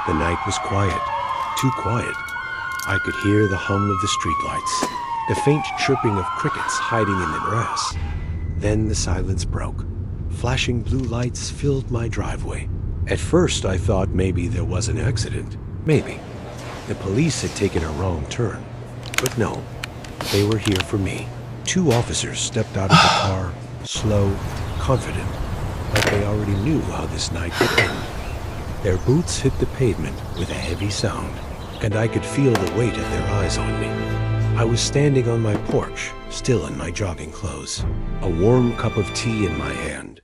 The night was quiet, too quiet. I could hear the hum of the streetlights, the faint chirping of crickets hiding in the grass. Then the silence broke. Flashing blue lights filled my driveway. At first, I thought maybe there was an accident. Maybe. The police had taken a wrong turn. But no, they were here for me. Two officers stepped out of the car, slow, confident, like they already knew how this night would end. Their boots hit the pavement with a heavy sound, and I could feel the weight of their eyes on me. I was standing on my porch, still in my jogging clothes, a warm cup of tea in my hand.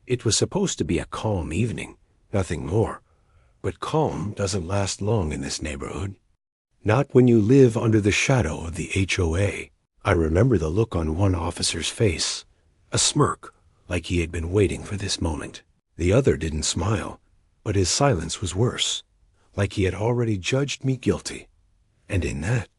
It was supposed to be a calm evening, nothing more. But calm doesn't last long in this neighborhood. Not when you live under the shadow of the HOA. I remember the look on one officer's face, a smirk, like he had been waiting for this moment. The other didn't smile, but his silence was worse, like he had already judged me guilty. And in that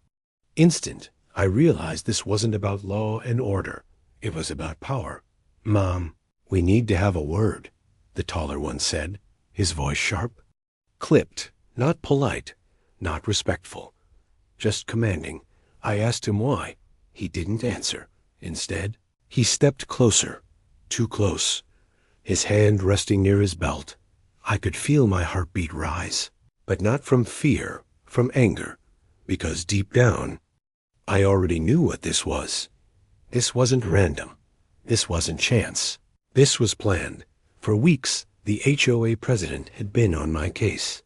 instant, I realized this wasn't about law and order. It was about power. "Mom, we need to have a word," the taller one said, his voice sharp. Clipped, not polite, not respectful, just commanding. I asked him why. He didn't answer. Instead, he stepped closer, too close, his hand resting near his belt. I could feel my heartbeat rise, but not from fear, from anger, because deep down, I already knew what this was. This wasn't random. This wasn't chance. This was planned. For weeks, the HOA president had been on my case.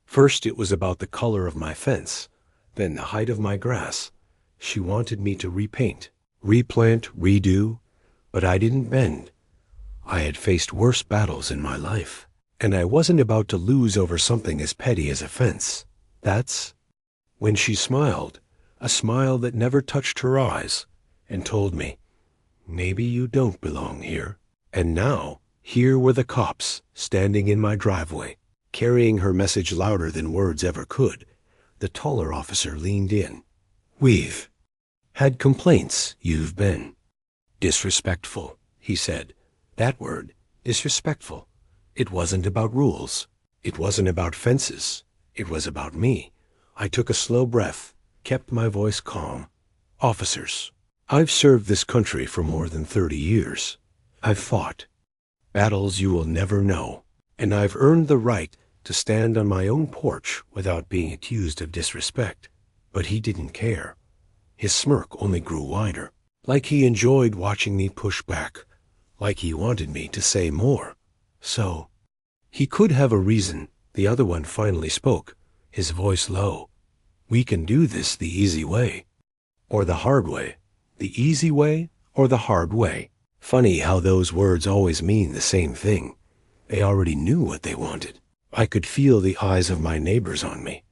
First, it was about the color of my fence, then the height of my grass. She wanted me to repaint, replant, redo, but I didn't bend. I had faced worse battles in my life, and I wasn't about to lose over something as petty as a fence. That's when she smiled, a smile that never touched her eyes, and told me, "Maybe you don't belong here." And now, here were the cops, standing in my driveway, carrying her message louder than words ever could. The taller officer leaned in. "We've had complaints. You've been disrespectful," he said. That word, disrespectful. It wasn't about rules. It wasn't about fences. It was about me. I took a slow breath, kept my voice calm. "Officers, I've served this country for more than 30 years. I've fought battles you will never know, and I've earned the right to stand on my own porch without being accused of disrespect." But he didn't care. His smirk only grew wider, like he enjoyed watching me push back, like he wanted me to say more. So, he could have a reason. The other one finally spoke, his voice low. "We can do this the easy way, or the hard way. The easy way or the hard way." Funny how those words always mean the same thing. They already knew what they wanted. I could feel the eyes of my neighbors on me.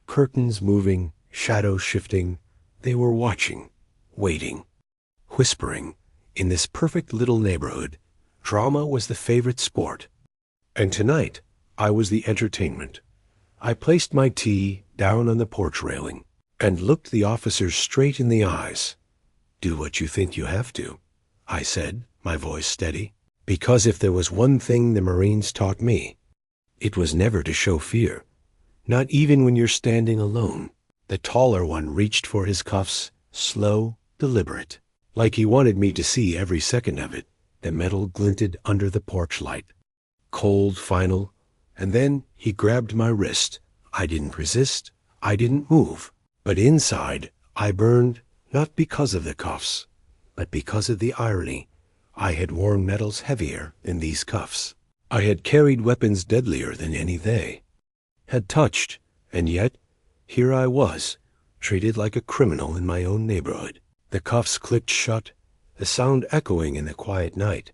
Curtains moving, shadows shifting. They were watching, waiting, whispering. In this perfect little neighborhood, drama was the favorite sport. And tonight, I was the entertainment. I placed my tea down on the porch railing and looked the officers straight in the eyes. "Do what you think you have to," I said, my voice steady. Because if there was one thing the Marines taught me, it was never to show fear, not even when you're standing alone. The taller one reached for his cuffs, slow, deliberate, like he wanted me to see every second of it. The metal glinted under the porch light. Cold, final, and then he grabbed my wrist. I didn't resist, I didn't move, but inside I burned, not because of the cuffs, but because of the irony. I had worn metals heavier than these cuffs. I had carried weapons deadlier than any they had touched, and yet here I was, treated like a criminal in my own neighborhood. The cuffs clicked shut, the sound echoing in the quiet night.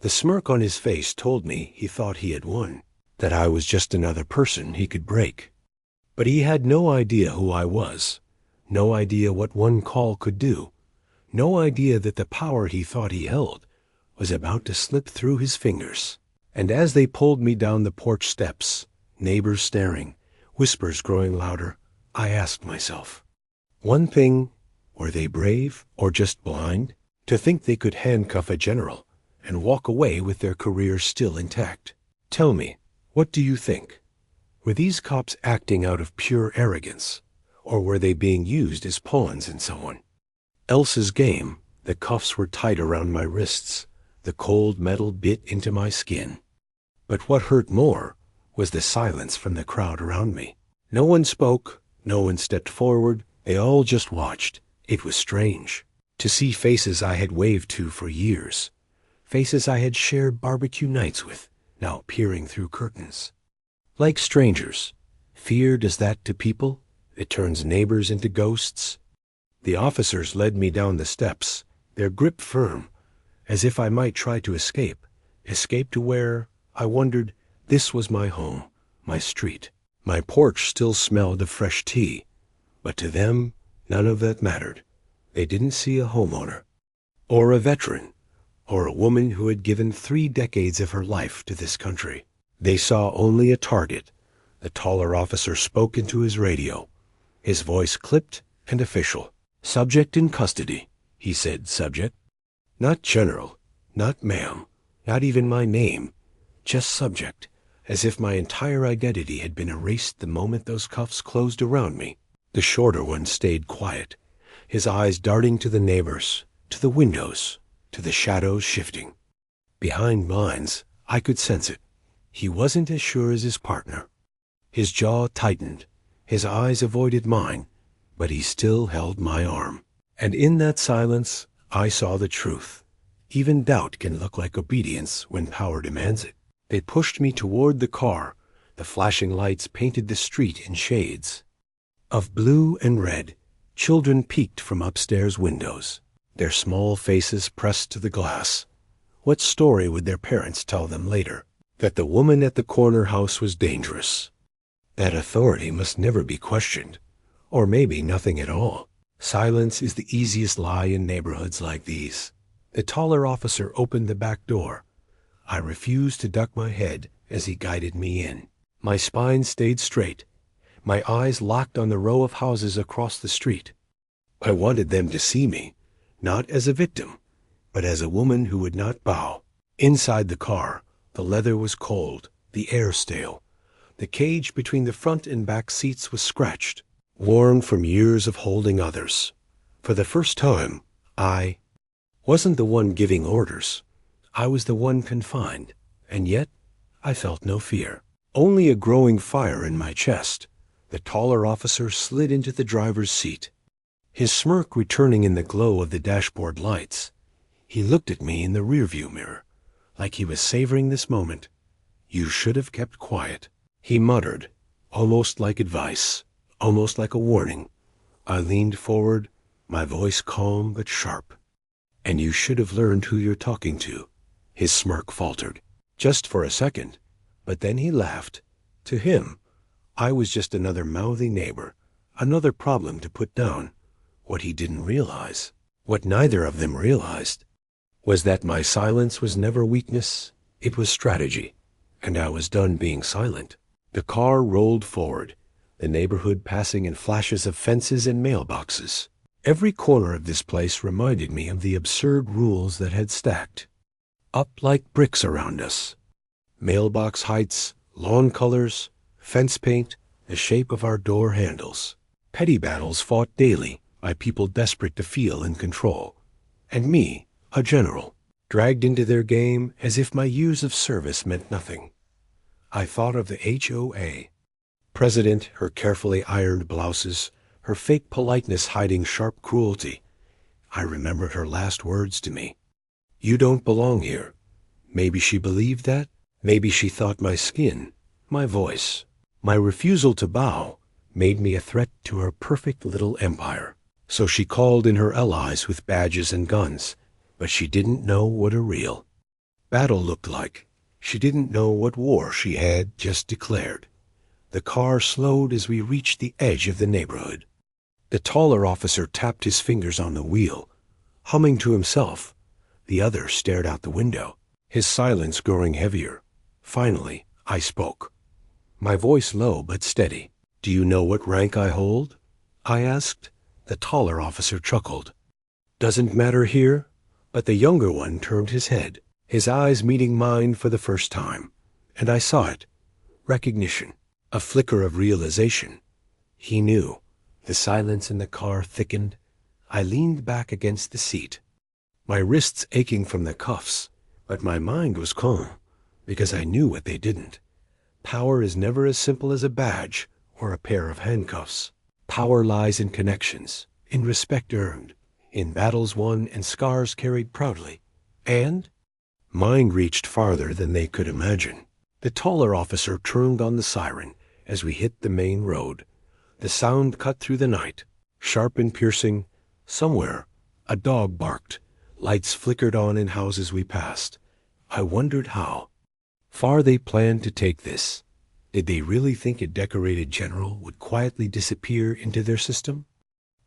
The smirk on his face told me he thought he had won, that I was just another person he could break. But he had no idea who I was, no idea what one call could do, no idea that the power he thought he held was about to slip through his fingers. And as they pulled me down the porch steps, neighbors staring, whispers growing louder, I asked myself, one thing, were they brave or just blind? To think they could handcuff a general and walk away with their careers still intact. Tell me, what do you think? Were these cops acting out of pure arrogance, or were they being used as pawns in someone else's game? The cuffs were tight around my wrists. The cold metal bit into my skin. But what hurt more was the silence from the crowd around me. No one spoke, no one stepped forward, they all just watched. It was strange to see faces I had waved to for years, faces I had shared barbecue nights with, now peering through curtains. Like strangers. Fear does that to people. It turns neighbors into ghosts. The officers led me down the steps, their grip firm, as if I might try to escape to where, I wondered, this was my home, my street. My porch still smelled of fresh tea, but to them, none of that mattered. They didn't see a homeowner, or a veteran, or a woman who had given 3 decades of her life to this country. They saw only a target. The taller officer spoke into his radio, his voice clipped and official. "Subject in custody," he said. Subject. Not general, not ma'am, not even my name, just subject, as if my entire identity had been erased the moment those cuffs closed around me. The shorter one stayed quiet, his eyes darting to the neighbors, to the windows, to the shadows shifting. Behind blinds, I could sense it. He wasn't as sure as his partner. His jaw tightened, his eyes avoided mine, but he still held my arm. And in that silence, I saw the truth. Even doubt can look like obedience when power demands it. They pushed me toward the car. The flashing lights painted the street in shades of blue and red. Children peeked from upstairs windows, their small faces pressed to the glass. What story would their parents tell them later? That the woman at the corner house was dangerous. That authority must never be questioned, or maybe nothing at all. Silence is the easiest lie in neighborhoods like these. The taller officer opened the back door. I refused to duck my head as he guided me in. My spine stayed straight. My eyes locked on the row of houses across the street. I wanted them to see me, not as a victim, but as a woman who would not bow. Inside the car, the leather was cold, the air stale. The cage between the front and back seats was scratched, worn from years of holding others. For the first time, I wasn't the one giving orders. I was the one confined, and yet I felt no fear, only a growing fire in my chest. The taller officer slid into the driver's seat, his smirk returning in the glow of the dashboard lights. He looked at me in the rearview mirror, like he was savoring this moment. "You should have kept quiet," he muttered, almost like advice, almost like a warning. I leaned forward, my voice calm but sharp. "And you should have learned who you're talking to." His smirk faltered, just for a second, but then he laughed. To him, I was just another mouthy neighbor, another problem to put down. What he didn't realize, what neither of them realized, was that my silence was never weakness, it was strategy, and I was done being silent. The car rolled forward, the neighborhood passing in flashes of fences and mailboxes. Every corner of this place reminded me of the absurd rules that had stacked up like bricks around us. Mailbox heights, lawn colors, fence paint, the shape of our door handles. Petty battles fought daily by people desperate to feel in control. And me, a general, dragged into their game as if my years of service meant nothing. I thought of the HOA. President, her carefully ironed blouses, her fake politeness hiding sharp cruelty. I remembered her last words to me. "You don't belong here." Maybe she believed that. Maybe she thought my skin, my voice, my refusal to bow made me a threat to her perfect little empire. So she called in her allies with badges and guns, but she didn't know what a real battle looked like. She didn't know what war she had just declared. The car slowed as we reached the edge of the neighborhood. The taller officer tapped his fingers on the wheel, humming to himself. The other stared out the window, his silence growing heavier. Finally, I spoke, my voice low but steady. "Do you know what rank I hold?" I asked. The taller officer chuckled. "Doesn't matter here." But the younger one turned his head, his eyes meeting mine for the first time, and I saw it. Recognition. A flicker of realization. He knew. The silence in the car thickened. I leaned back against the seat, my wrists aching from the cuffs, but my mind was calm, because I knew what they didn't. Power is never as simple as a badge or a pair of handcuffs. Power lies in connections, in respect earned, in battles won and scars carried proudly. And mine reached farther than they could imagine. The taller officer turned on the siren as we hit the main road. The sound cut through the night, sharp and piercing. Somewhere, a dog barked. Lights flickered on in houses we passed. I wondered how far they planned to take this. Did they really think a decorated general would quietly disappear into their system?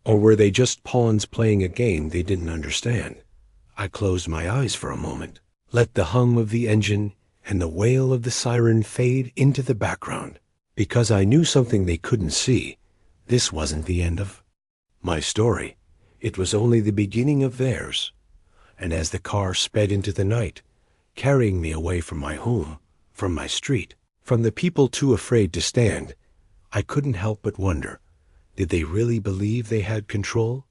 Or were they just pawns playing a game they didn't understand? I closed my eyes for a moment, let the hum of the engine and the wail of the siren fade into the background, because I knew something they couldn't see. This wasn't the end of my story. It was only the beginning of theirs. And as the car sped into the night, carrying me away from my home, from my street, from the people too afraid to stand, I couldn't help but wonder, did they really believe they had control?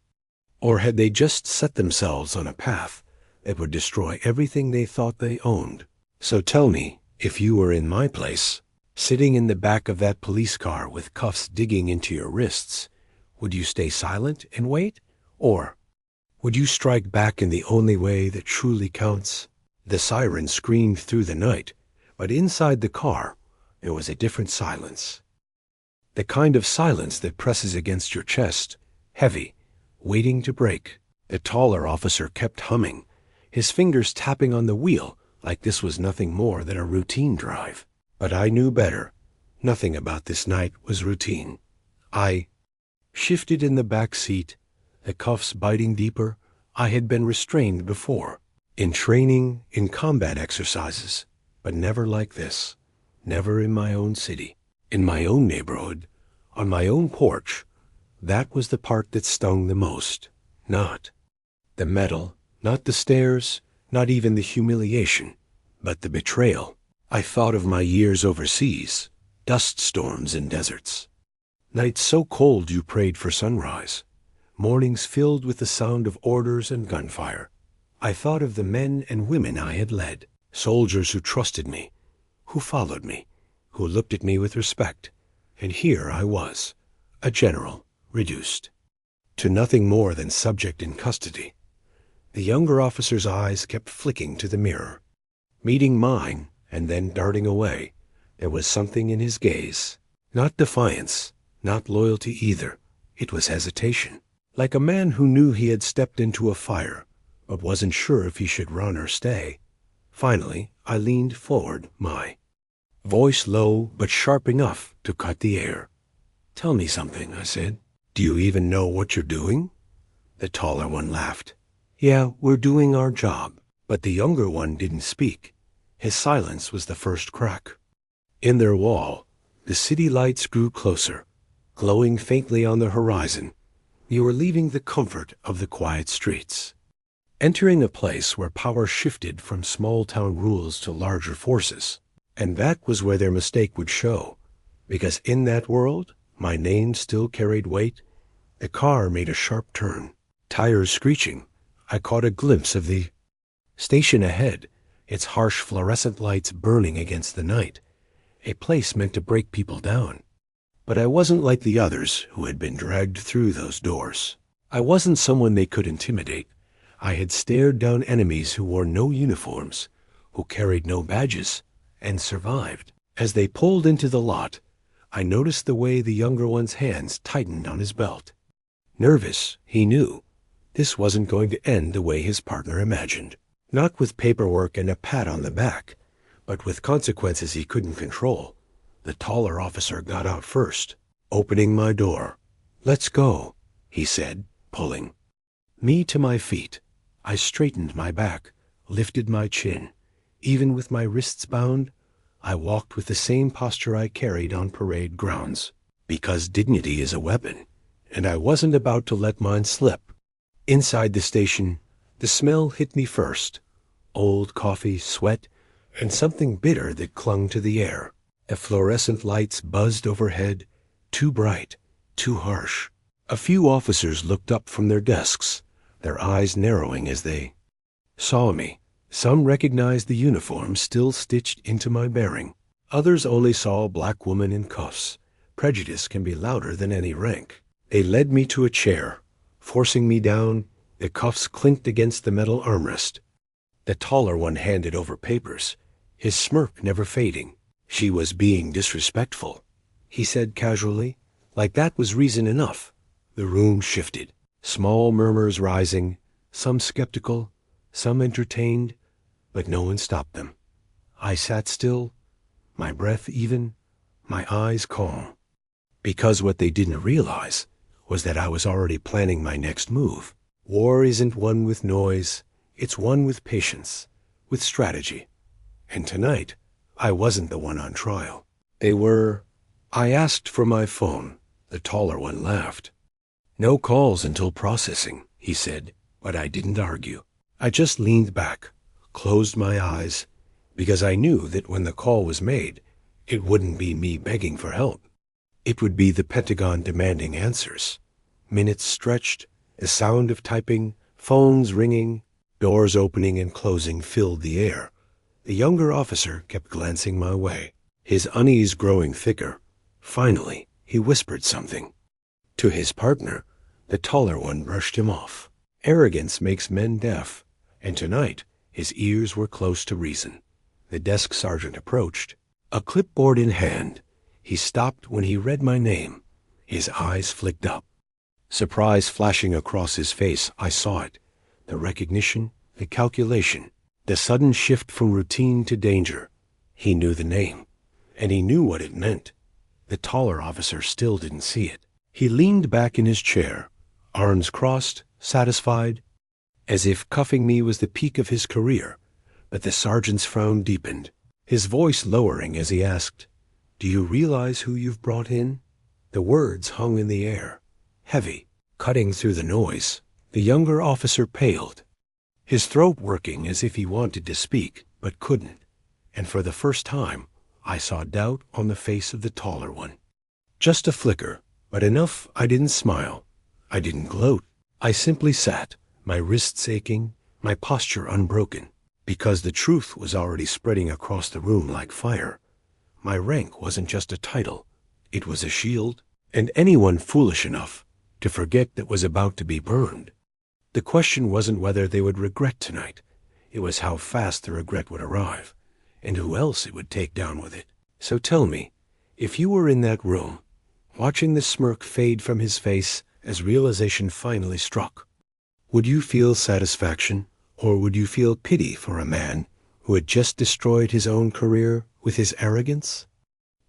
Or had they just set themselves on a path that would destroy everything they thought they owned? So tell me, if you were in my place, sitting in the back of that police car with cuffs digging into your wrists, would you stay silent and wait? Or would you strike back in the only way that truly counts? The siren screamed through the night, but inside the car, there was a different silence. The kind of silence that presses against your chest, heavy, waiting to break. The taller officer kept humming, his fingers tapping on the wheel like this was nothing more than a routine drive. But I knew better. Nothing about this night was routine. I shifted in the back seat, the cuffs biting deeper. I had been restrained before, in training, in combat exercises, but never like this. Never in my own city, in my own neighborhood, on my own porch. That was the part that stung the most. Not the metal, not the stares, not even the humiliation, but the betrayal. I thought of my years overseas, dust storms in deserts, nights so cold you prayed for sunrise, mornings filled with the sound of orders and gunfire. I thought of the men and women I had led, soldiers who trusted me, who followed me, who looked at me with respect. And here I was, a general, reduced to nothing more than subject in custody. The younger officer's eyes kept flicking to the mirror, meeting mine and then darting away. There was something in his gaze, not defiance, not loyalty either. It was hesitation, like a man who knew he had stepped into a fire, but wasn't sure if he should run or stay. Finally, I leaned forward, my voice low but sharp enough to cut the air. "Tell me something," I said. "Do you even know what you're doing?" The taller one laughed. "Yeah, we're doing our job." But the younger one didn't speak. His silence was the first crack. In their wall, the city lights grew closer, glowing faintly on the horizon. We were leaving the comfort of the quiet streets, entering a place where power shifted from small-town rules to larger forces. And that was where their mistake would show, because in that world, my name still carried weight. The car made a sharp turn, tires screeching. I caught a glimpse of the station ahead, its harsh fluorescent lights burning against the night, a place meant to break people down. But I wasn't like the others who had been dragged through those doors. I wasn't someone they could intimidate. I had stared down enemies who wore no uniforms, who carried no badges, and survived. As they pulled into the lot, I noticed the way the younger one's hands tightened on his belt. Nervous, he knew. This wasn't going to end the way his partner imagined. Not with paperwork and a pat on the back, but with consequences he couldn't control. The taller officer got out first, opening my door. "Let's go," he said, pulling me to my feet. I straightened my back, lifted my chin. Even with my wrists bound, I walked with the same posture I carried on parade grounds, because dignity is a weapon, and I wasn't about to let mine slip. Inside the station, the smell hit me first. Old coffee, sweat, and something bitter that clung to the air. Fluorescent lights buzzed overhead, too bright, too harsh. A few officers looked up from their desks, their eyes narrowing as they saw me. Some recognized the uniform still stitched into my bearing. Others only saw a black woman in cuffs. Prejudice can be louder than any rank. They led me to a chair, forcing me down. The cuffs clinked against the metal armrest. The taller one handed over papers, his smirk never fading. "She was being disrespectful," he said casually, like that was reason enough. The room shifted, small murmurs rising, some skeptical, some entertained, but no one stopped them. I sat still, my breath even, my eyes calm. Because what they didn't realize was that I was already planning my next move. War isn't won with noise, it's won with patience, with strategy. And tonight, I wasn't the one on trial. They were. I asked for my phone. The taller one laughed. "No calls until processing," he said, but I didn't argue. I just leaned back, closed my eyes, because I knew that when the call was made, it wouldn't be me begging for help. It would be the Pentagon demanding answers. Minutes stretched, a sound of typing, phones ringing, doors opening and closing filled the air. The younger officer kept glancing my way, his unease growing thicker. Finally, he whispered something. To his partner, the taller one brushed him off. Arrogance makes men deaf, and tonight his ears were close to reason. The desk sergeant approached, a clipboard in hand. He stopped when he read my name. His eyes flicked up. Surprise flashing across his face, I saw it. The recognition, the calculation, the sudden shift from routine to danger. He knew the name, and he knew what it meant. The taller officer still didn't see it. He leaned back in his chair, arms crossed, satisfied, as if cuffing me was the peak of his career. But the sergeant's frown deepened, his voice lowering as he asked, "Do you realize who you've brought in?" The words hung in the air, heavy, cutting through the noise. The younger officer paled, his throat working as if he wanted to speak, but couldn't. And for the first time, I saw doubt on the face of the taller one. Just a flicker, but enough I didn't smile. I didn't gloat. I simply sat, my wrists aching, my posture unbroken, because the truth was already spreading across the room like fire. My rank wasn't just a title, it was a shield, and anyone foolish enough to forget that was about to be burned. The question wasn't whether they would regret tonight, it was how fast the regret would arrive, and who else it would take down with it. So tell me, if you were in that room, watching the smirk fade from his face as realization finally struck, would you feel satisfaction, or would you feel pity for a man who had just destroyed his own career with his arrogance?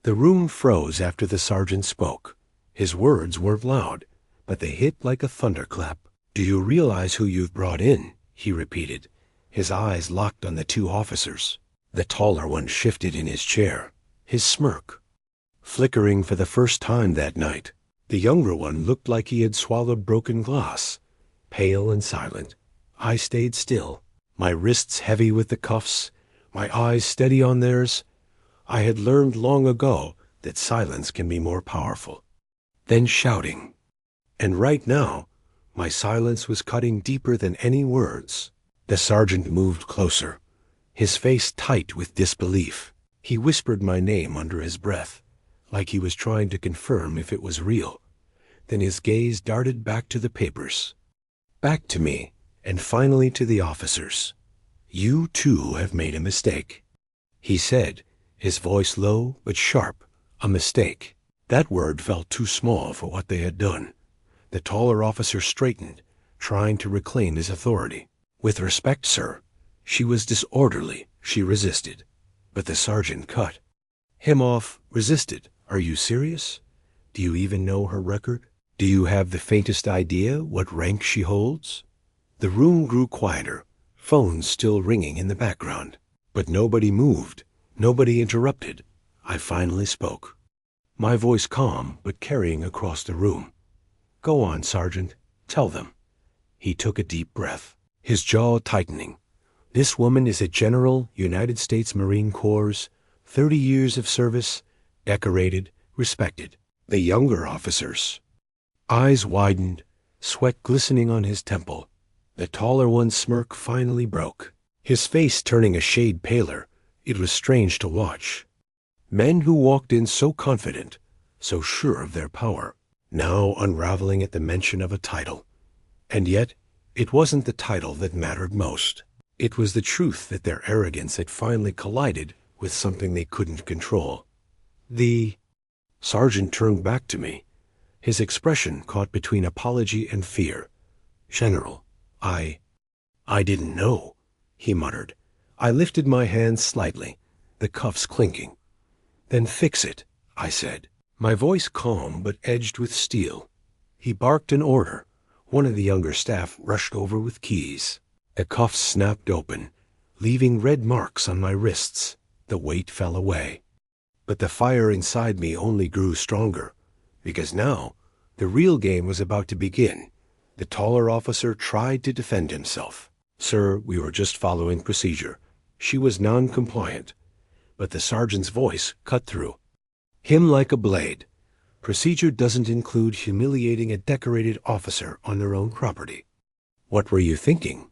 The room froze after the sergeant spoke. His words weren't loud, but they hit like a thunderclap. "Do you realize who you've brought in?" he repeated, his eyes locked on the two officers. The taller one shifted in his chair, his smirk flickering for the first time that night. The younger one looked like he had swallowed broken glass, pale and silent. I stayed still, my wrists heavy with the cuffs, my eyes steady on theirs. I had learned long ago that silence can be more powerful than shouting. And right now, my silence was cutting deeper than any words. The sergeant moved closer, his face tight with disbelief. He whispered my name under his breath, like he was trying to confirm if it was real. Then his gaze darted back to the papers, back to me, and finally to the officers. "You too have made a mistake," he said, his voice low but sharp. A mistake. That word felt too small for what they had done. The taller officer straightened, trying to reclaim his authority. "With respect, sir, she was disorderly," she resisted. But the sergeant cut him off. "Resisted? Are you serious? Do you even know her record? Do you have the faintest idea what rank she holds?" The room grew quieter, phones still ringing in the background. But nobody moved, nobody interrupted. I finally spoke, my voice calm but carrying across the room. "Go on, Sergeant. Tell them." He took a deep breath, his jaw tightening. "This woman is a General, United States Marine Corps, 30 years of service, decorated, respected. The younger officers. Eyes widened, sweat glistening on his temple. The taller one's smirk finally broke, his face turning a shade paler. It was strange to watch. Men who walked in so confident, so sure of their power, now unraveling at the mention of a title. And yet, it wasn't the title that mattered most. It was the truth that their arrogance had finally collided with something they couldn't control. The sergeant turned back to me, his expression caught between apology and fear. "General, I didn't know," he muttered. I lifted my hand slightly, the cuffs clinking. "Then fix it," I said, my voice calm but edged with steel. He barked an order. One of the younger staff rushed over with keys. The cuffs snapped open, leaving red marks on my wrists. The weight fell away. But the fire inside me only grew stronger, because now the real game was about to begin. The taller officer tried to defend himself. "Sir, we were just following procedure." She was non-compliant, but the sergeant's voice cut through him like a blade. "Procedure doesn't include humiliating a decorated officer on their own property." "What were you thinking?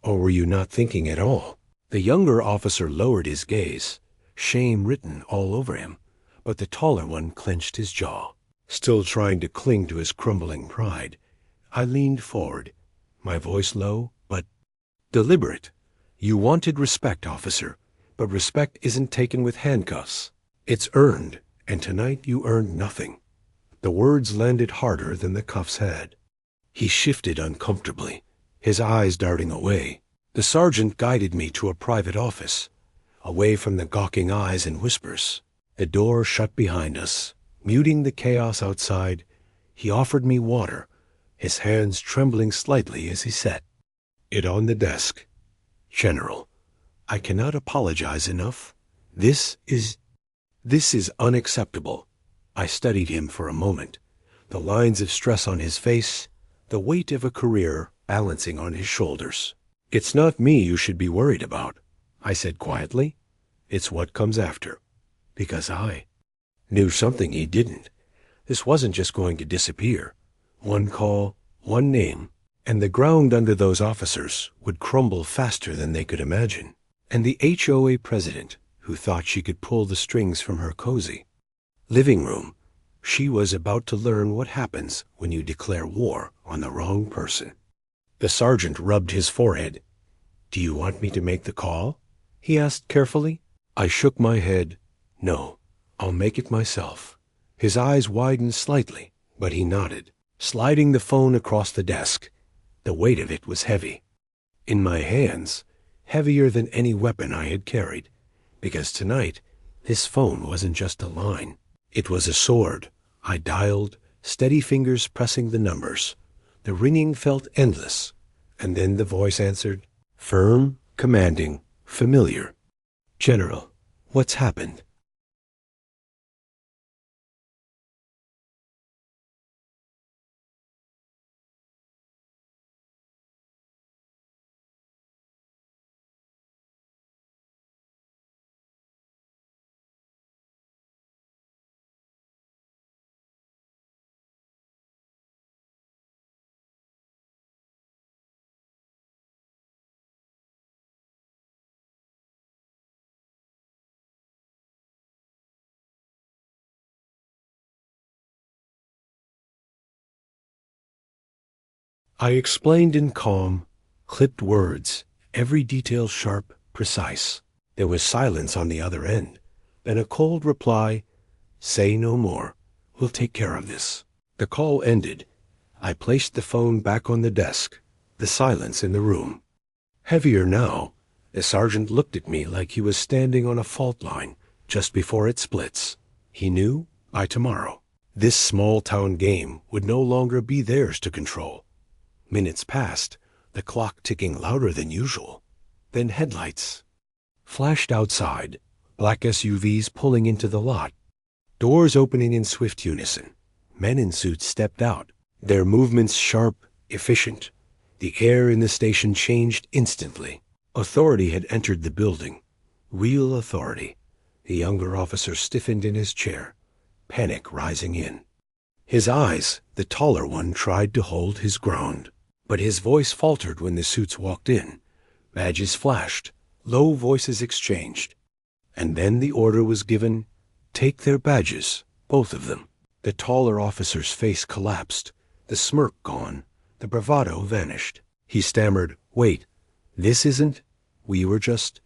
Or were you not thinking at all?" The younger officer lowered his gaze, shame written all over him, but the taller one clenched his jaw. Still trying to cling to his crumbling pride, I leaned forward, my voice low but deliberate. "You wanted respect, officer, but respect isn't taken with handcuffs. It's earned, and tonight you earned nothing." The words landed harder than the cuffs had. He shifted uncomfortably, his eyes darting away. The sergeant guided me to a private office, away from the gawking eyes and whispers. The door shut behind us, muting the chaos outside. He offered me water, his hands trembling slightly as he set it on the desk. "General, I cannot apologize enough. This is unacceptable." I studied him for a moment, the lines of stress on his face, the weight of a career balancing on his shoulders. "It's not me you should be worried about," I said quietly. "It's what comes after." Because I knew something he didn't. This wasn't just going to disappear. One call, one name, and the ground under those officers would crumble faster than they could imagine. And the HOA president, who thought she could pull the strings from her cozy living room, she was about to learn what happens when you declare war on the wrong person. The sergeant rubbed his forehead. "Do you want me to make the call?" he asked carefully. I shook my head. "No, I'll make it myself." His eyes widened slightly, but he nodded, sliding the phone across the desk. The weight of it was heavy. In my hands, heavier than any weapon I had carried, because tonight this phone wasn't just a line. It was a sword. I dialed, steady fingers pressing the numbers. The ringing felt endless, and then the voice answered, firm, commanding, familiar. "General, what's happened?" I explained in calm, clipped words, every detail sharp, precise. There was silence on the other end, then a cold reply, "Say no more. We'll take care of this." The call ended. I placed the phone back on the desk, the silence in the room. Heavier now, the sergeant looked at me like he was standing on a fault line just before it splits. He knew, by tomorrow, this small-town game would no longer be theirs to control. Minutes passed, the clock ticking louder than usual. Then headlights flashed outside, black SUVs pulling into the lot, doors opening in swift unison. Men in suits stepped out, their movements sharp, efficient. The air in the station changed instantly. Authority had entered the building. Real authority. The younger officer stiffened in his chair, panic rising in. His eyes, the taller one, tried to hold his ground, but his voice faltered when the suits walked in. Badges flashed, low voices exchanged, and then the order was given, "Take their badges, both of them." The taller officer's face collapsed, the smirk gone, the bravado vanished. He stammered, "Wait, this isn't, we were just—"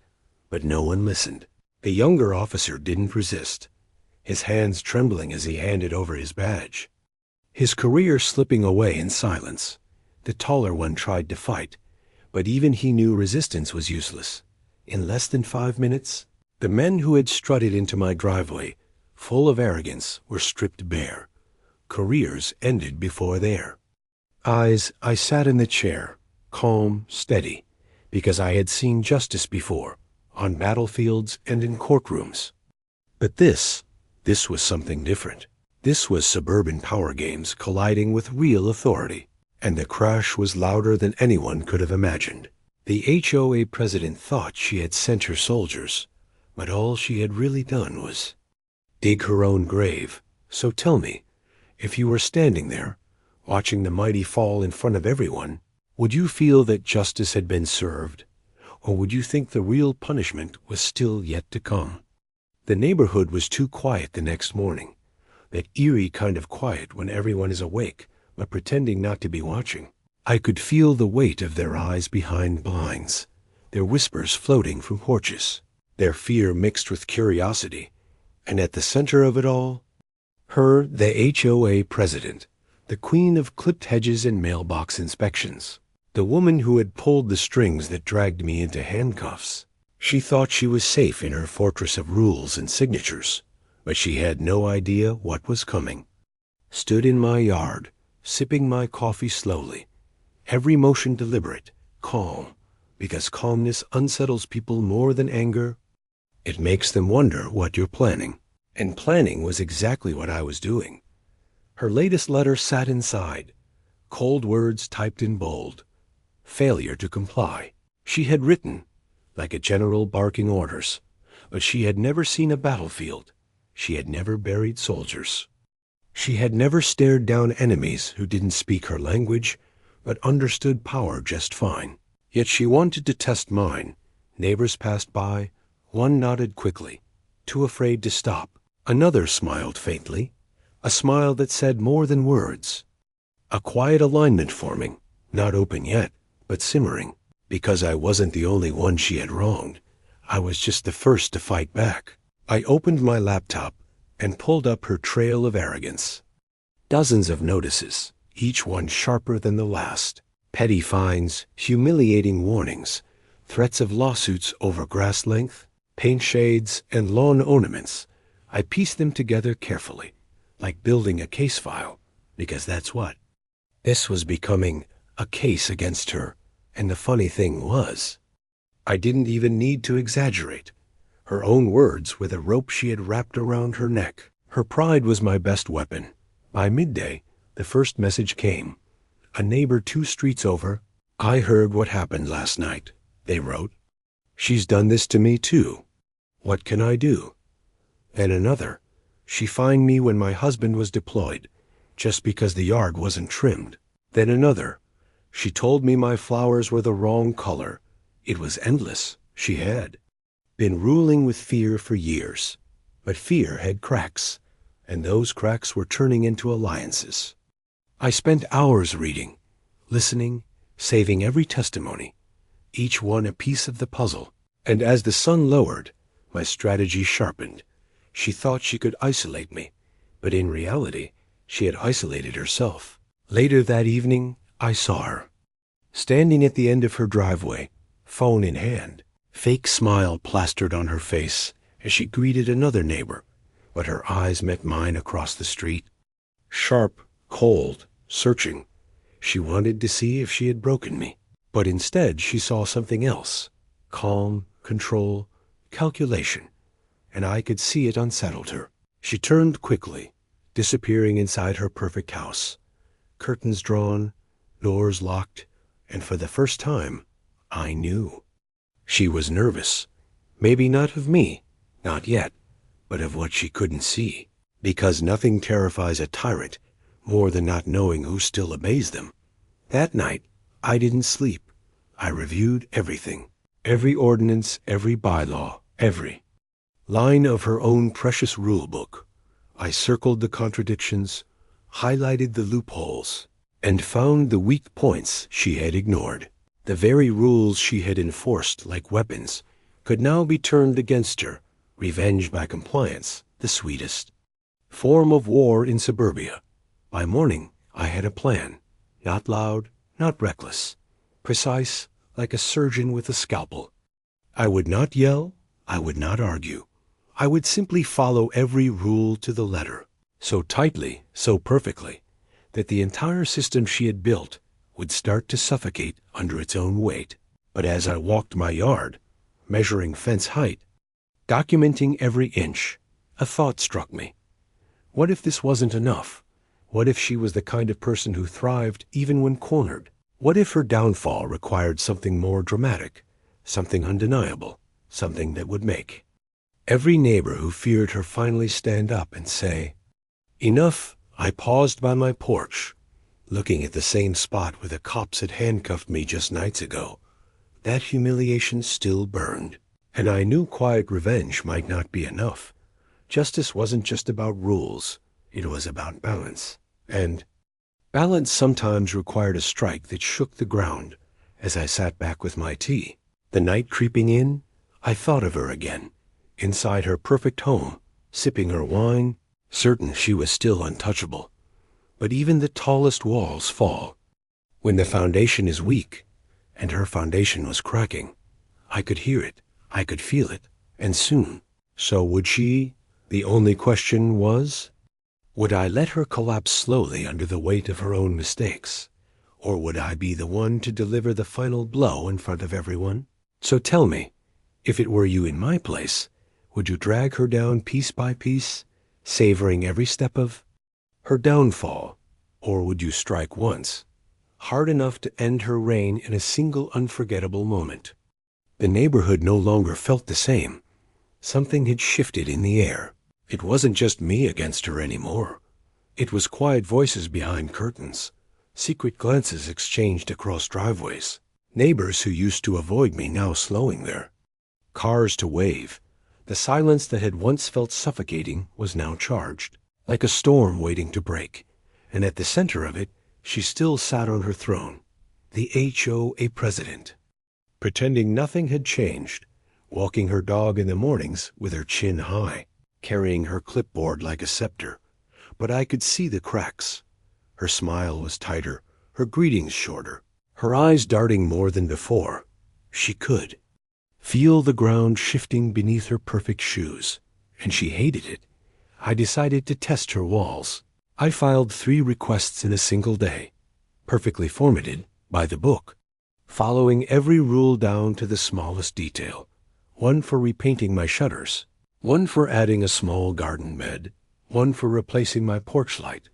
But no one listened. The younger officer didn't resist, his hands trembling as he handed over his badge. His career slipping away in silence. The taller one tried to fight, but even he knew resistance was useless. In less than 5 minutes, the men who had strutted into my driveway, full of arrogance, were stripped bare. Careers ended before their eyes. I sat in the chair, calm, steady, because I had seen justice before, on battlefields and in courtrooms. But this was something different. This was suburban power games colliding with real authority, and the crash was louder than anyone could have imagined. The HOA president thought she had sent her soldiers, but all she had really done was dig her own grave. So tell me, if you were standing there, watching the mighty fall in front of everyone, would you feel that justice had been served, or would you think the real punishment was still yet to come? The neighborhood was too quiet the next morning, that eerie kind of quiet when everyone is awake, but pretending not to be watching. I could feel the weight of their eyes behind blinds, their whispers floating from porches, their fear mixed with curiosity, and at the center of it all, her, the HOA president, the queen of clipped hedges and mailbox inspections, the woman who had pulled the strings that dragged me into handcuffs. She thought she was safe in her fortress of rules and signatures, but she had no idea what was coming. Stood in my yard, sipping my coffee slowly, every motion deliberate, calm, because calmness unsettles people more than anger. It makes them wonder what you're planning. And planning was exactly what I was doing. Her latest letter sat inside, cold words typed in bold. Failure to comply. She had written, like a general barking orders, but she had never seen a battlefield. She had never buried soldiers. She had never stared down enemies who didn't speak her language, but understood power just fine. Yet she wanted to test mine. Neighbors passed by. One nodded quickly, too afraid to stop. Another smiled faintly, a smile that said more than words. A quiet alignment forming, not open yet, but simmering. Because I wasn't the only one she had wronged, I was just the first to fight back. I opened my laptop and pulled up her trail of arrogance. Dozens of notices, each one sharper than the last. Petty fines, humiliating warnings, threats of lawsuits over grass length, paint shades, and lawn ornaments. I pieced them together carefully, like building a case file, because that's what. This was becoming a case against her, and the funny thing was, I didn't even need to exaggerate. Her own words were the rope she had wrapped around her neck. Her pride was my best weapon. By midday, the first message came. A neighbor 2 streets over. "I heard what happened last night," they wrote. "She's done this to me too. What can I do?" Then another. "She fined me when my husband was deployed, just because the yard wasn't trimmed." Then another. "She told me my flowers were the wrong color." It was endless. She had been ruling with fear for years, but fear had cracks, and those cracks were turning into alliances. I spent hours reading, listening, saving every testimony, each one a piece of the puzzle. And as the sun lowered, my strategy sharpened. She thought she could isolate me, but in reality, she had isolated herself. Later that evening, I saw her, standing at the end of her driveway, phone in hand, fake smile plastered on her face as she greeted another neighbor, but her eyes met mine across the street. Sharp, cold, searching. She wanted to see if she had broken me, but instead she saw something else. Calm, control, calculation, and I could see it unsettled her. She turned quickly, disappearing inside her perfect house. Curtains drawn, doors locked, and for the first time, I knew. She was nervous. Maybe not of me, not yet, but of what she couldn't see. Because nothing terrifies a tyrant more than not knowing who still obeys them. That night, I didn't sleep. I reviewed everything. Every ordinance, every bylaw, every line of her own precious rule book. I circled the contradictions, highlighted the loopholes, and found the weak points she had ignored. The very rules she had enforced like weapons could now be turned against her. Revenge by compliance, the sweetest form of war in suburbia. By morning, I had a plan. Not loud, not reckless. Precise, like a surgeon with a scalpel. I would not yell. I would not argue. I would simply follow every rule to the letter, so tightly, so perfectly, that the entire system she had built would start to suffocate under its own weight. But as I walked my yard, measuring fence height, documenting every inch, a thought struck me. What if this wasn't enough? What if she was the kind of person who thrived even when cornered? What if her downfall required something more dramatic, something undeniable, something that would make every neighbor who feared her finally stand up and say, "Enough." I paused by my porch, looking at the same spot where the cops had handcuffed me just nights ago. That humiliation still burned, and I knew quiet revenge might not be enough. Justice wasn't just about rules, it was about balance. And balance sometimes required a strike that shook the ground. As I sat back with my tea, the night creeping in, I thought of her again, inside her perfect home, sipping her wine, certain she was still untouchable. But even the tallest walls fall when the foundation is weak, and her foundation was cracking. I could hear it, I could feel it, and soon. So would she? The only question was, would I let her collapse slowly under the weight of her own mistakes? Or would I be the one to deliver the final blow in front of everyone? So tell me, if it were you in my place, would you drag her down piece by piece, savoring every step of her downfall? Or would you strike once, hard enough to end her reign in a single unforgettable moment? The neighborhood no longer felt the same. Something had shifted in the air. It wasn't just me against her anymore. It was quiet voices behind curtains, secret glances exchanged across driveways, neighbors who used to avoid me now slowing there, cars to wave. The silence that had once felt suffocating was now charged, like a storm waiting to break. And at the center of it, she still sat on her throne, the HOA president, pretending nothing had changed, walking her dog in the mornings with her chin high, carrying her clipboard like a scepter. But I could see the cracks. Her smile was tighter, her greetings shorter, her eyes darting more than before. She could feel the ground shifting beneath her perfect shoes, and she hated it. I decided to test her walls. I filed 3 requests in a single day, perfectly formatted, by the book, following every rule down to the smallest detail. One for repainting my shutters, one for adding a small garden bed, one for replacing my porch light,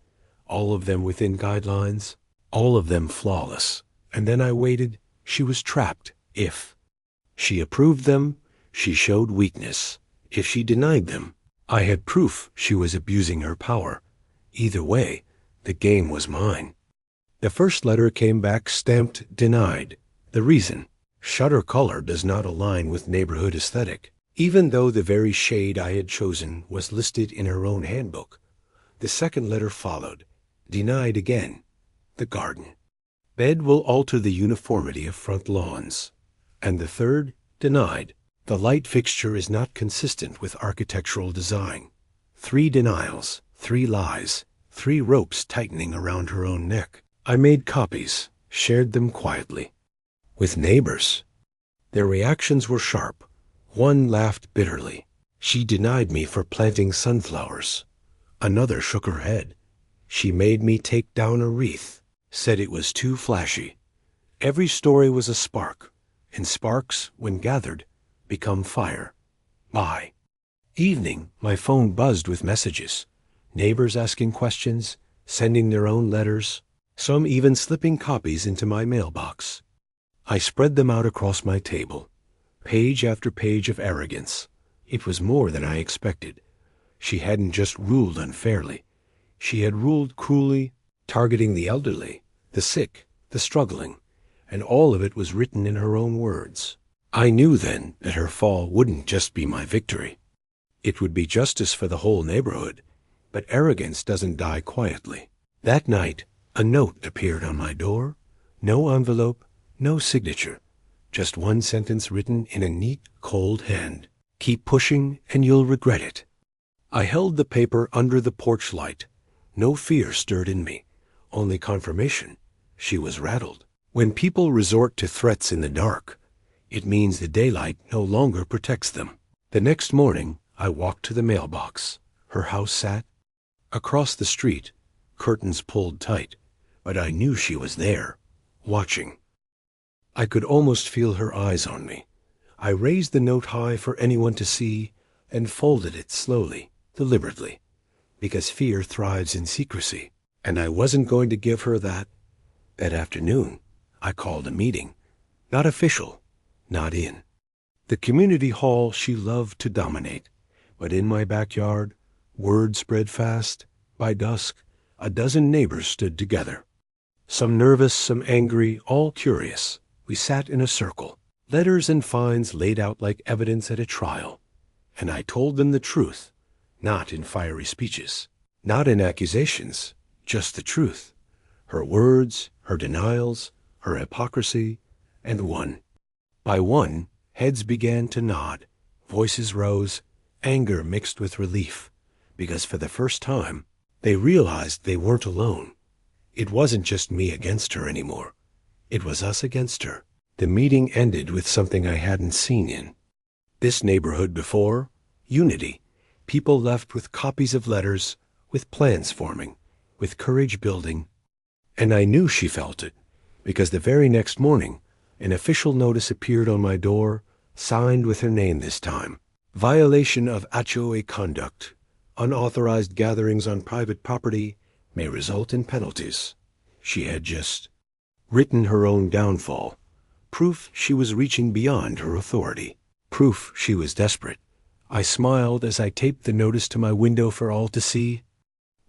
all of them within guidelines, all of them flawless. And then I waited. She was trapped. If she approved them, she showed weakness. If she denied them, I had proof she was abusing her power. Either way, the game was mine. The first letter came back stamped denied. The reason: shutter color does not align with neighborhood aesthetic. Even though the very shade I had chosen was listed in her own handbook. The second letter followed. Denied again. The garden bed will alter the uniformity of front lawns. And the third, denied. The light fixture is not consistent with architectural design. 3 denials, 3 lies, 3 ropes tightening around her own neck. I made copies, shared them quietly with neighbors. Their reactions were sharp. One laughed bitterly. She denied me for planting sunflowers. Another shook her head. She made me take down a wreath, said it was too flashy. Every story was a spark, and sparks, when gathered, become fire. By evening, my phone buzzed with messages, neighbors asking questions, sending their own letters, some even slipping copies into my mailbox. I spread them out across my table. Page after page of arrogance. It was more than I expected. She hadn't just ruled unfairly. She had ruled cruelly, targeting the elderly, the sick, the struggling, and all of it was written in her own words. I knew then that her fall wouldn't just be my victory. It would be justice for the whole neighborhood, but arrogance doesn't die quietly. That night, a note appeared on my door. No envelope, no signature, just one sentence written in a neat, cold hand. Keep pushing and you'll regret it. I held the paper under the porch light. No fear stirred in me, only confirmation. She was rattled. When people resort to threats in the dark, it means the daylight no longer protects them. The next morning, I walked to the mailbox. Her house sat across the street, curtains pulled tight, but I knew she was there, watching. I could almost feel her eyes on me. I raised the note high for anyone to see and folded it slowly, deliberately, because fear thrives in secrecy, and I wasn't going to give her that. That afternoon, I called a meeting. Not official, not in the community hall she loved to dominate, but in my backyard. Word spread fast. By dusk, a dozen neighbors stood together. Some nervous, some angry, all curious. We sat in a circle, letters and fines laid out like evidence at a trial. And I told them the truth, not in fiery speeches, not in accusations, just the truth. Her words, her denials, her hypocrisy, and one by one, heads began to nod, voices rose, anger mixed with relief, because for the first time, they realized they weren't alone. It wasn't just me against her anymore. It was us against her. The meeting ended with something I hadn't seen in this neighborhood before. Unity. People left with copies of letters, with plans forming, with courage building. And I knew she felt it, because the very next morning, an official notice appeared on my door, signed with her name this time. Violation of HOA conduct. Unauthorized gatherings on private property may result in penalties. She had just written her own downfall. Proof she was reaching beyond her authority. Proof she was desperate. I smiled as I taped the notice to my window for all to see.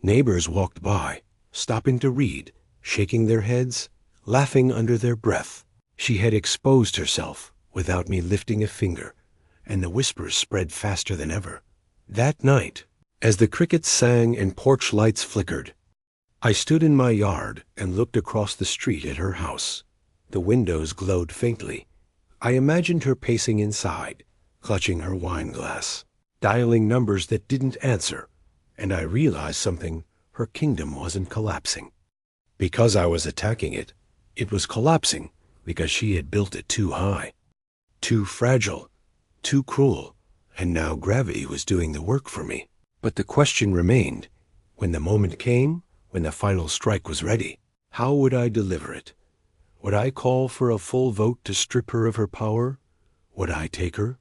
Neighbors walked by, stopping to read, shaking their heads, laughing under their breath. She had exposed herself without me lifting a finger, and the whispers spread faster than ever. That night, as the crickets sang and porch lights flickered, I stood in my yard and looked across the street at her house. The windows glowed faintly. I imagined her pacing inside, clutching her wine glass, dialing numbers that didn't answer, and I realized something. Her kingdom wasn't collapsing because I was attacking it. It was collapsing because she had built it too high, too fragile, too cruel, and now gravity was doing the work for me. But the question remained, when the moment came, when the final strike was ready, how would I deliver it? Would I call for a full vote to strip her of her power? Would I take her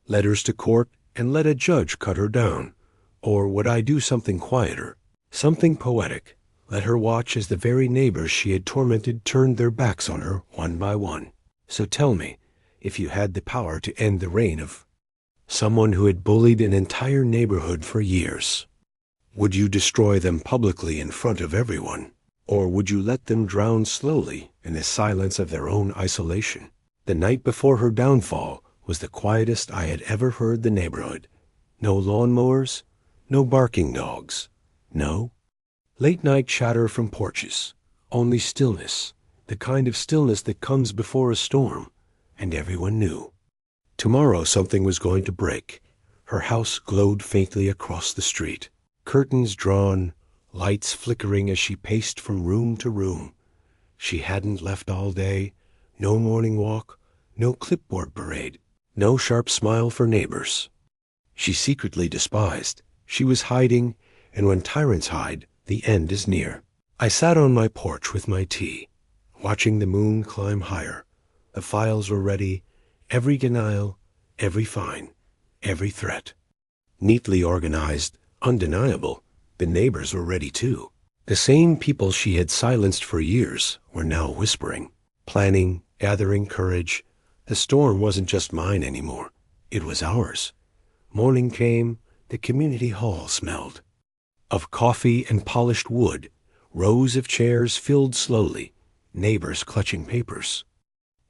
letters to court and let a judge cut her down? Or would I do something quieter, something poetic, let her watch as the very neighbors she had tormented turned their backs on her one by one? So tell me, if you had the power to end the reign of someone who had bullied an entire neighborhood for years, would you destroy them publicly in front of everyone? Or would you let them drown slowly in the silence of their own isolation? The night before her downfall was the quietest I had ever heard the neighborhood. No lawnmowers, no barking dogs, no late-night chatter from porches, only stillness, the kind of stillness that comes before a storm, and everyone knew. Tomorrow something was going to break. Her house glowed faintly across the street, curtains drawn, lights flickering as she paced from room to room. She hadn't left all day, no morning walk, no clipboard parade, no sharp smile for neighbors she secretly despised. She was hiding, and when tyrants hide, the end is near. I sat on my porch with my tea, watching the moon climb higher. The files were ready, every denial, every fine, every threat. Neatly organized, undeniable, the neighbors were ready too. The same people she had silenced for years were now whispering, planning, gathering courage. The storm wasn't just mine anymore. It was ours. Morning came, the community hall smelled. Of coffee and polished wood, rows of chairs filled slowly, neighbors clutching papers,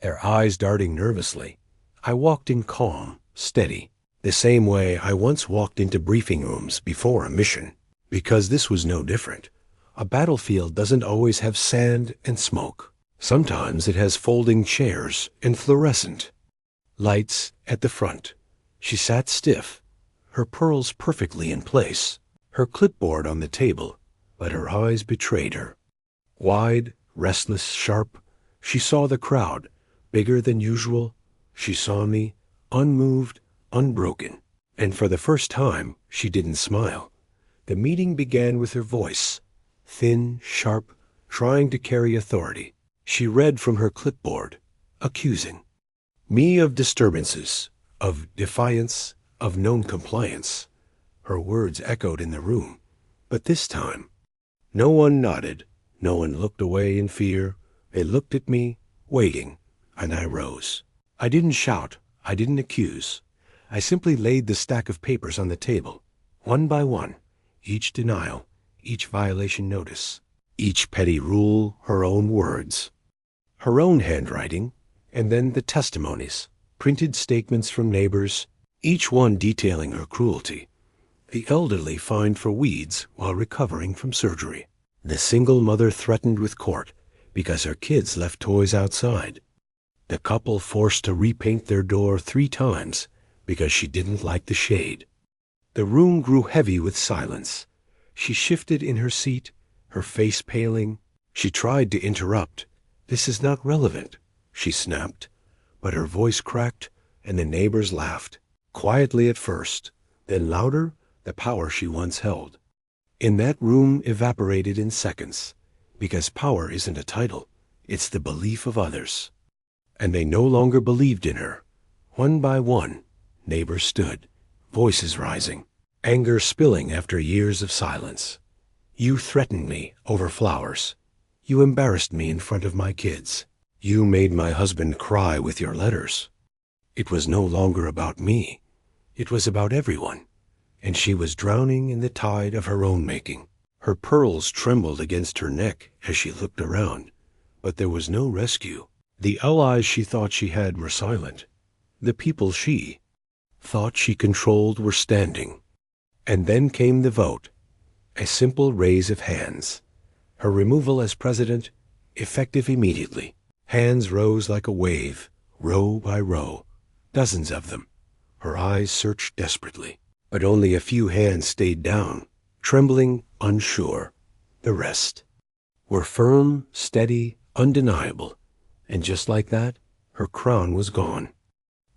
their eyes darting nervously. I walked in calm, steady, the same way I once walked into briefing rooms before a mission, because this was no different. A battlefield doesn't always have sand and smoke. Sometimes it has folding chairs and fluorescent lights at the front. She sat stiff, her pearls perfectly in place, her clipboard on the table, but her eyes betrayed her. Wide, restless, sharp, she saw the crowd, bigger than usual. She saw me, unmoved, unbroken, and for the first time she didn't smile. The meeting began with her voice, thin, sharp, trying to carry authority. She read from her clipboard, accusing me of disturbances, of defiance, of non-compliance. Her words echoed in the room, but this time, no one nodded, no one looked away in fear. They looked at me, waiting, and I rose. I didn't shout, I didn't accuse. I simply laid the stack of papers on the table, one by one, each denial, each violation notice, each petty rule, her own words, her own handwriting, and then the testimonies, printed statements from neighbors, each one detailing her cruelty. The elderly fined for weeds while recovering from surgery. The single mother threatened with court because her kids left toys outside. The couple forced to repaint their door 3 times because she didn't like the shade. The room grew heavy with silence. She shifted in her seat, her face paling. She tried to interrupt. "This is not relevant," she snapped, but her voice cracked and the neighbors laughed, quietly at first, then louder. The power she once held in that room evaporated in seconds, because power isn't a title, it's the belief of others. And they no longer believed in her. One by one, neighbors stood, voices rising, anger spilling after years of silence. "You threatened me over flowers. You embarrassed me in front of my kids. You made my husband cry with your letters." It was no longer about me. It was about everyone. And she was drowning in the tide of her own making. Her pearls trembled against her neck as she looked around, but there was no rescue. The allies she thought she had were silent. The people she thought she controlled were standing. And then came the vote, a simple raise of hands. Her removal as president, effective immediately. Hands rose like a wave, row by row, dozens of them. Her eyes searched desperately. But only a few hands stayed down, trembling, unsure. The rest were firm, steady, undeniable. And just like that, her crown was gone.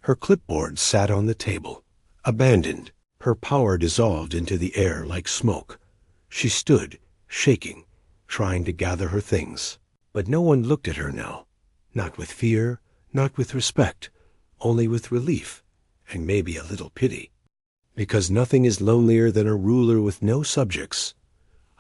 Her clipboard sat on the table, abandoned, her power dissolved into the air like smoke. She stood, shaking, trying to gather her things. But no one looked at her now, not with fear, not with respect, only with relief, and maybe a little pity. Because nothing is lonelier than a ruler with no subjects.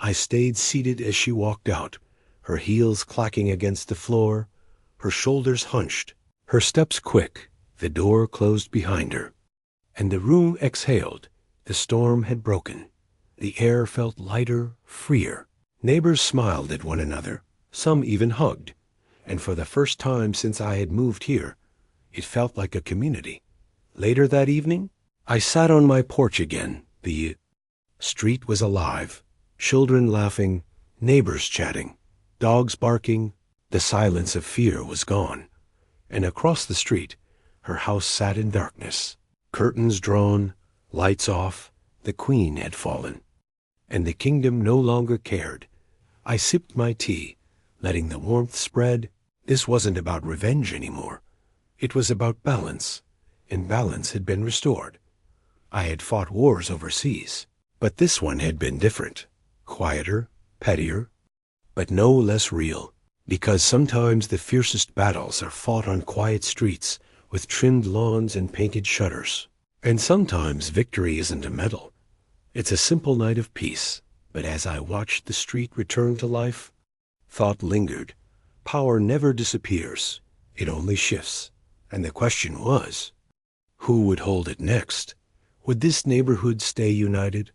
I stayed seated as she walked out, her heels clacking against the floor, her shoulders hunched, her steps quick. The door closed behind her, and the room exhaled. The storm had broken. The air felt lighter, freer. Neighbors smiled at one another. Some even hugged. And for the first time since I had moved here, it felt like a community. Later that evening, I sat on my porch again. The street was alive. Children laughing, neighbors chatting, dogs barking. The silence of fear was gone. And across the street, her house sat in darkness. Curtains drawn, lights off. The queen had fallen. And the kingdom no longer cared. I sipped my tea, letting the warmth spread. This wasn't about revenge anymore. It was about balance. And balance had been restored. I had fought wars overseas, but this one had been different, quieter, pettier, but no less real, because sometimes the fiercest battles are fought on quiet streets with trimmed lawns and painted shutters. And sometimes victory isn't a medal. It's a simple night of peace. But as I watched the street return to life, thought lingered. Power never disappears. It only shifts. And the question was, who would hold it next? Would this neighborhood stay united?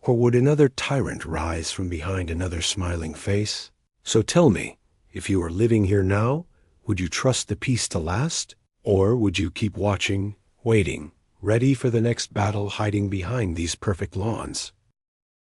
Or would another tyrant rise from behind another smiling face? So tell me, if you were living here now, would you trust the peace to last? Or would you keep watching, waiting, ready for the next battle hiding behind these perfect lawns?